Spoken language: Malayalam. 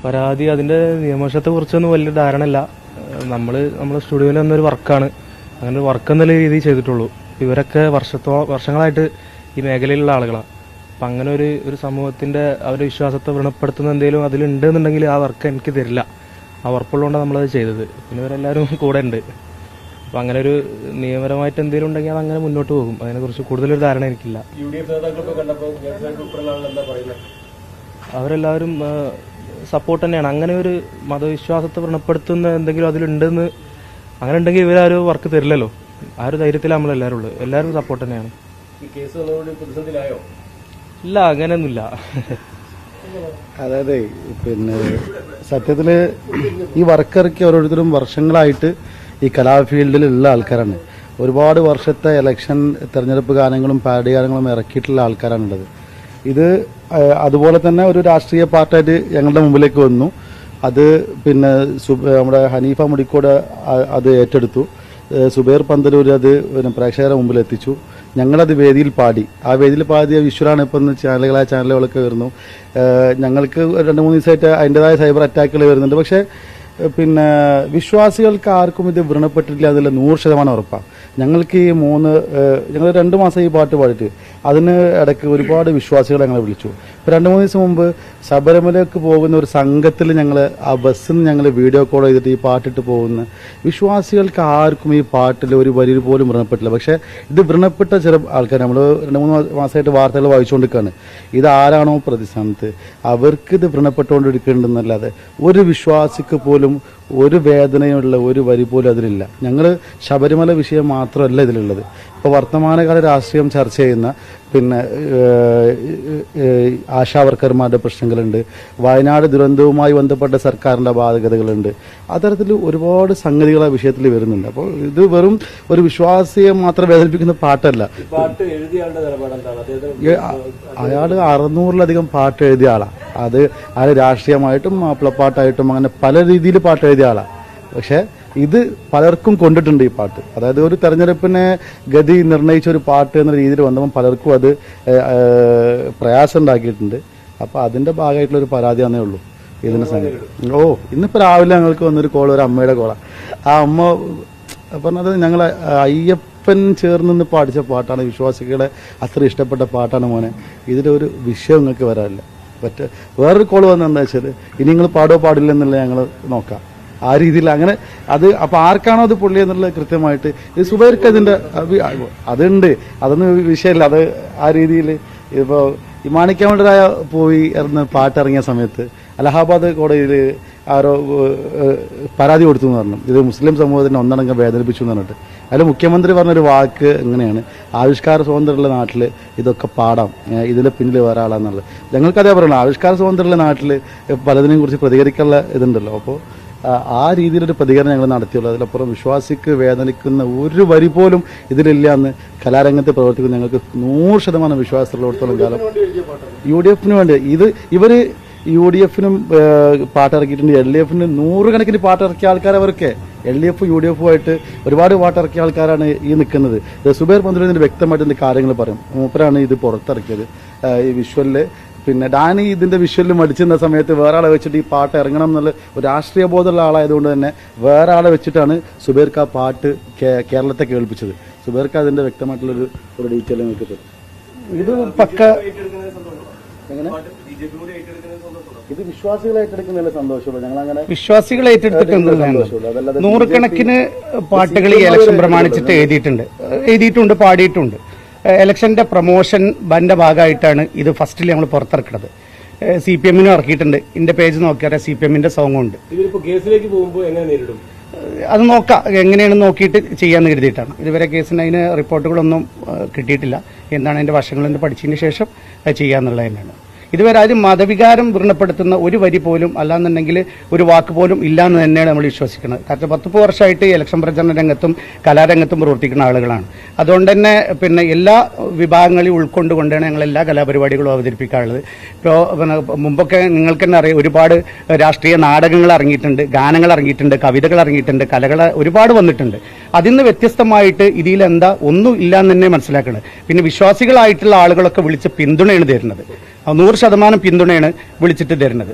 പരാതി അതിന്റെ നിയമവശത്തെ കുറിച്ചൊന്നും വലിയ ധാരണയില്ല. നമ്മളെ സ്റ്റുഡിയോയിൽ വന്നൊരു വർക്കാണ്, അങ്ങനെ ഒരു വർക്ക് എന്നുള്ള രീതിയിൽ ചെയ്തിട്ടുള്ളൂ. ഇവരൊക്കെ വർഷങ്ങളായിട്ട് ഈ മേഖലയിലുള്ള ആളുകളാണ്. അപ്പം അങ്ങനെ ഒരു സമൂഹത്തിന്റെ അവരുടെ വിശ്വാസത്തെ വ്രണപ്പെടുത്തുന്ന എന്തെങ്കിലും അതിലുണ്ടെന്നുണ്ടെങ്കിൽ ആ വർക്ക് എനിക്ക് തരില്ല. ആ ഉറപ്പുള്ളതുകൊണ്ടാണ് നമ്മളത് ചെയ്തത്. പിന്നെ ഇവരെല്ലാവരും കൂടെ ഉണ്ട്. അപ്പം അങ്ങനെ ഒരു നിയമപരമായിട്ട് എന്തെങ്കിലും ഉണ്ടെങ്കിൽ അത് അങ്ങനെ മുന്നോട്ട് പോകും. അതിനെക്കുറിച്ച് കൂടുതലൊരു ധാരണ എനിക്കില്ല. അവരെല്ലാവരും സപ്പോർട്ട് തന്നെയാണ്. അങ്ങനെ ഒരു മതവിശ്വാസത്തെ വ്രണപ്പെടുത്തുന്ന എന്തെങ്കിലും അതിലുണ്ടെന്ന് അങ്ങനെ ഉണ്ടെങ്കിൽ ഇവരാരും വർക്ക് തരില്ലല്ലോ. ആ ഒരു ധൈര്യത്തിൽ നമ്മളെല്ലാവരും ഉള്ളു. എല്ലാവരും സപ്പോർട്ട് തന്നെയാണ്. ഇല്ല, അങ്ങനെയൊന്നുമില്ല. അതായത് പിന്നെ സത്യത്തില് ഈ വർക്കിറക്കി ഓരോരുത്തരും വർഷങ്ങളായിട്ട് ഈ കലാഫീൽഡിലുള്ള ആൾക്കാരാണ്. ഒരുപാട് വർഷത്തെ ഇലക്ഷൻ തെരഞ്ഞെടുപ്പ് ഗാനങ്ങളും പാരഡി ഗാനങ്ങളും ഇറക്കിയിട്ടുള്ള ആൾക്കാരാണുള്ളത്. ഇത് അതുപോലെ തന്നെ ഒരു രാഷ്ട്രീയ പാർട്ടിയായിട്ട് ഞങ്ങളുടെ മുമ്പിലേക്ക് വന്നു. അത് പിന്നെ നമ്മുടെ ഹനീഫ മുടിക്കോട് അത് ഏറ്റെടുത്തു. സുബൈർ പന്തലൂർ അത് പിന്നെ പ്രേക്ഷകരുടെ മുമ്പിൽ എത്തിച്ചു. ഞങ്ങളത് വേദിയിൽ പാടി. ആ വേദിയിൽ പാടിയ വിഷ്വലാണ് ഇപ്പം ചാനലുകളൊക്കെ വരുന്നു. ഞങ്ങൾക്ക് 2-3 ദിവസമായിട്ട് അതിൻ്റെതായ സൈബർ അറ്റാക്കുകൾ വരുന്നുണ്ട്. പക്ഷേ പിന്നെ വിശ്വാസികൾക്ക് ആർക്കും ഇത് വ്രണപ്പെട്ടിട്ടില്ല എന്നുള്ള 100% ഉറപ്പാണ്. ഞങ്ങൾക്ക് ഞങ്ങൾ 2 മാസം ഈ പാട്ട് പാടിയിട്ട് അതിന് ഇടയ്ക്ക് ഒരുപാട് വിശ്വാസികളെ ഞങ്ങളെ വിളിച്ചു. ഇപ്പോൾ 2-3 ദിവസം മുമ്പ് ശബരിമലയ്ക്ക് പോകുന്ന ഒരു സംഘത്തിൽ ഞങ്ങൾ ആ ബസ്സിൽ നിന്ന് ഞങ്ങൾ വീഡിയോ കോൾ ചെയ്തിട്ട് ഈ പാട്ടിട്ട് പോകുന്ന വിശ്വാസികൾക്ക് ആർക്കും ഈ പാട്ടിൽ ഒരു വരി പോലും വ്രണപ്പെട്ടില്ല. പക്ഷേ ഇത് വ്രണപ്പെട്ട ചില ആൾക്കാർ നമ്മൾ 2-3 മാസമായിട്ട് വാർത്തകൾ വായിച്ചുകൊണ്ടിരിക്കുകയാണ്. ഇതാരാണോ പ്രതിസ്ഥാനത്ത് അവർക്കിത് വ്രണപ്പെട്ടുകൊണ്ടിരിക്കുന്നുണ്ടെന്നല്ലാതെ ഒരു വിശ്വാസിക്ക് പോലും ഒരു വേദനയുള്ള ഒരു വരി പോലും അതിലില്ല. ഞങ്ങൾ ശബരിമല വിഷയം മാത്രമല്ല ഇതിലുള്ളത്. ഇപ്പോൾ വർത്തമാനകാല രാഷ്ട്രീയം ചർച്ച ചെയ്യുന്ന പിന്നെ ആശാവർക്കർമാരുടെ പ്രശ്നങ്ങളുണ്ട്, വയനാട് ദുരന്തവുമായി ബന്ധപ്പെട്ട സർക്കാരിൻ്റെ ബാധ്യതകളുണ്ട്. അത്തരത്തിൽ ഒരുപാട് സംഗതികൾ ആ വിഷയത്തിൽ വരുന്നുണ്ട്. അപ്പോൾ ഇത് വെറും ഒരു വിശ്വാസിയെ മാത്രം വേദനിപ്പിക്കുന്ന പാട്ടല്ല. അയാൾ 600-ലധികം പാട്ട് എഴുതിയ ആളാണ്. അത് രാഷ്ട്രീയമായിട്ടും മാപ്പിളപ്പാട്ടായിട്ടും അങ്ങനെ പല രീതിയിൽ പാട്ട് എഴുതിയ ആളാണ്. പക്ഷെ ഇത് പലർക്കും കൊണ്ടിട്ടുണ്ട് ഈ പാട്ട്. അതായത് ഒരു തെരഞ്ഞെടുപ്പിനെ ഗതി നിർണയിച്ച ഒരു പാട്ട് എന്ന രീതിയിൽ വന്നപ്പോൾ പലർക്കും അത് പ്രയാസം ഉണ്ടാക്കിയിട്ടുണ്ട്. അപ്പോൾ അതിന്റെ ഭാഗമായിട്ടുള്ള ഒരു പരാതിയാണേ ഉള്ളൂ ഇതിന്റെ സംഗതി. ഇന്നിപ്പോൾ രാവിലെ ഞങ്ങൾക്ക് വന്നൊരു കോൾ, ഒരു അമ്മയുടെ കോളാണ്. ആ അമ്മ പറഞ്ഞത് ഞങ്ങളെ അയ്യപ്പൻ ചേർന്ന് പാടിച്ച പാട്ടാണ്, വിശ്വാസികളെ അത്ര ഇഷ്ടപ്പെട്ട പാട്ടാണ് മോനെ, ഇതിലൊരു വിഷയം നിങ്ങൾക്ക് വരാറില്ല. വേറൊരു കോൾ വന്നത് എന്താ വെച്ചാൽ ഇനി നിങ്ങൾ പാടോ പാടില്ല എന്നുള്ള ഞങ്ങൾ നോക്കാം. ആ രീതിയിൽ അങ്ങനെ അത് അപ്പോൾ ആർക്കാണോ അത് പൊള്ളി എന്നുള്ളത് കൃത്യമായിട്ട് സുബൈർക്ക് അതിന്റെ അതുണ്ട്, അതൊന്നും വിഷയമല്ല. അത് ആ രീതിയിൽ ഇപ്പോൾ ഈ മാണിക്യമണ്ടരായ പോയി പാട്ടിറങ്ങിയ സമയത്ത് അലഹാബാദ് കോടതിയിൽ ആരോ പരാതി കൊടുത്തു എന്ന് പറഞ്ഞു, ഇത് മുസ്ലിം സമൂഹത്തിന് ഒന്നടങ്കം വേദനിപ്പിച്ചു എന്ന് പറഞ്ഞിട്ട്. അതിൽ മുഖ്യമന്ത്രി പറഞ്ഞൊരു വാക്ക് എങ്ങനെയാണ്, ആവിഷ്കാര സ്വാതന്ത്ര്യമുള്ള നാട്ടിൽ ഇതൊക്കെ പാടാം, ഇതിലെ പിന്നിൽ വേറെ ആളാന്നുള്ളത്. ഞങ്ങൾക്കതേ പറയുള്ളൂ. ആവിഷ്കാര സ്വാതന്ത്ര്യമുള്ള നാട്ടിൽ പലതിനെയും കുറിച്ച് പ്രതികരിക്കാനുള്ള ഇതുണ്ടല്ലോ. അപ്പോൾ ആ രീതിയിലൊരു പ്രതികരണം ഞങ്ങൾ നടത്തിയുള്ളൂ. അതിലപ്പുറം വിശ്വാസിക്ക് വേദനിക്കുന്ന ഒരു വരി പോലും ഇതിലില്ല എന്ന് കലാരംഗത്ത് പ്രവർത്തിക്കുന്ന ഞങ്ങൾക്ക് 100% വിശ്വാസമുള്ളിടത്തോളം കാലം UDF വേണ്ടി ഇവര് UDF-നും പാട്ടിറക്കിയിട്ടുണ്ട്. LDF-ന് 100 കണക്കിന് പാട്ടിറക്കിയ ആൾക്കാരവർക്ക് LDF UDF-ഉമായിട്ട് ഒരുപാട് പാട്ടിറക്കിയ ആൾക്കാരാണ് ഈ നിൽക്കുന്നത്. സുബൈർ പന്തലൂരിന് വ്യക്തമായിട്ട് കാര്യങ്ങൾ പറയും. മൂപ്പരാണ് ഇത് പുറത്തിറക്കിയത് ഈ വിഷ്വലില്. പിന്നെ ഡാനി ഇതിന്റെ വിഷ്വലിൽ മടിച്ചിരുന്ന സമയത്ത് വേറെ ആളെ വെച്ചിട്ട് ഈ പാട്ട് ഇറങ്ങണം എന്നുള്ള ഒരു രാഷ്ട്രീയ ബോധമുള്ള ആളായതുകൊണ്ട് തന്നെ വേറെ ആളെ വെച്ചിട്ടാണ് സുബൈർക്ക് ആ പാട്ട് കേരളത്തെ കേൾപ്പിച്ചത്. സുബൈർക്ക് അതിന്റെ വ്യക്തമായിട്ടുള്ളൊരു ഡീറ്റെയിൽ നിങ്ങൾക്ക് തരും. ഇത് പക്ക എങ്ങനെ ഇത് വിശ്വാസികൾ ഏറ്റെടുക്കുന്നതിൽ സന്തോഷമുള്ളൂ. ഞങ്ങളങ്ങനെ വിശ്വാസികൾ ഏറ്റെടുത്തിട്ടുണ്ട്. 100 കണക്കിന് പാട്ടുകൾ ഈ ഇലക്ഷൻ പ്രമാണിച്ചിട്ട് എഴുതിയിട്ടുണ്ട്, പാടിയിട്ടുണ്ട്. ഇലക്ഷന്റെ പ്രൊമോഷൻ ബന്റെ ഭാഗമായിട്ടാണ് ഇത് ഫസ്റ്റിൽ ഞങ്ങൾ പുറത്തിറക്കുന്നത്. CPM-നും ഇറക്കിയിട്ടുണ്ട്. ഇതിന്റെ പേജ് നോക്കിയാൽ CPM-ന്റെ സോങ്ങും ഉണ്ട്. അത് നോക്കാം, എങ്ങനെയാണെന്ന് നോക്കിയിട്ട് ചെയ്യാമെന്ന് കരുതിയിട്ടാണ്. ഇതുവരെ കേസിന് അതിന് റിപ്പോർട്ടുകളൊന്നും കിട്ടിയിട്ടില്ല. എന്താണ് അതിന്റെ വശങ്ങളെന്ന് പഠിച്ചതിന് ശേഷം ചെയ്യാന്നുള്ളത് തന്നെയാണ്. ഇതുവരെ ആരും മതവികാരം വ്രണപ്പെടുത്തുന്ന ഒരു വരി പോലും അല്ലാന്നുണ്ടെങ്കിൽ ഒരു വാക്ക് പോലും ഇല്ലാന്ന് തന്നെയാണ് നമ്മൾ വിശ്വസിക്കുന്നത്. കാരണം 10 വർഷമായിട്ട് ഇലക്ഷൻ പ്രചരണ രംഗത്തും കലാരംഗത്തും പ്രവർത്തിക്കുന്ന ആളുകളാണ്. അതുകൊണ്ട് തന്നെ പിന്നെ എല്ലാ വിഭാഗങ്ങളെയും ഉൾക്കൊണ്ടുകൊണ്ടാണ് ഞങ്ങൾ എല്ലാ കലാപരിപാടികളും അവതരിപ്പിക്കാറുള്ളത്. ഇപ്പോൾ മുമ്പൊക്കെ നിങ്ങൾക്ക് തന്നെ അറിയാം, ഒരുപാട് രാഷ്ട്രീയ നാടകങ്ങൾ ഇറങ്ങിയിട്ടുണ്ട്, ഗാനങ്ങൾ ഇറങ്ങിയിട്ടുണ്ട്, കവിതകൾ ഇറങ്ങിയിട്ടുണ്ട്, കലകൾ ഒരുപാട് വന്നിട്ടുണ്ട്. അതിൽ നിന്ന് വ്യത്യസ്തമായിട്ട് ഇതിലെന്താ ഒന്നും ഇല്ലാന്ന് തന്നെ മനസ്സിലാക്കുന്നത്. പിന്നെ വിശ്വാസികളായിട്ടുള്ള ആളുകളൊക്കെ വിളിച്ച് പിന്തുണയാണ് തരുന്നത്. 100% പിന്തുണയാണ് വിളിച്ചിട്ട് തരുന്നത്.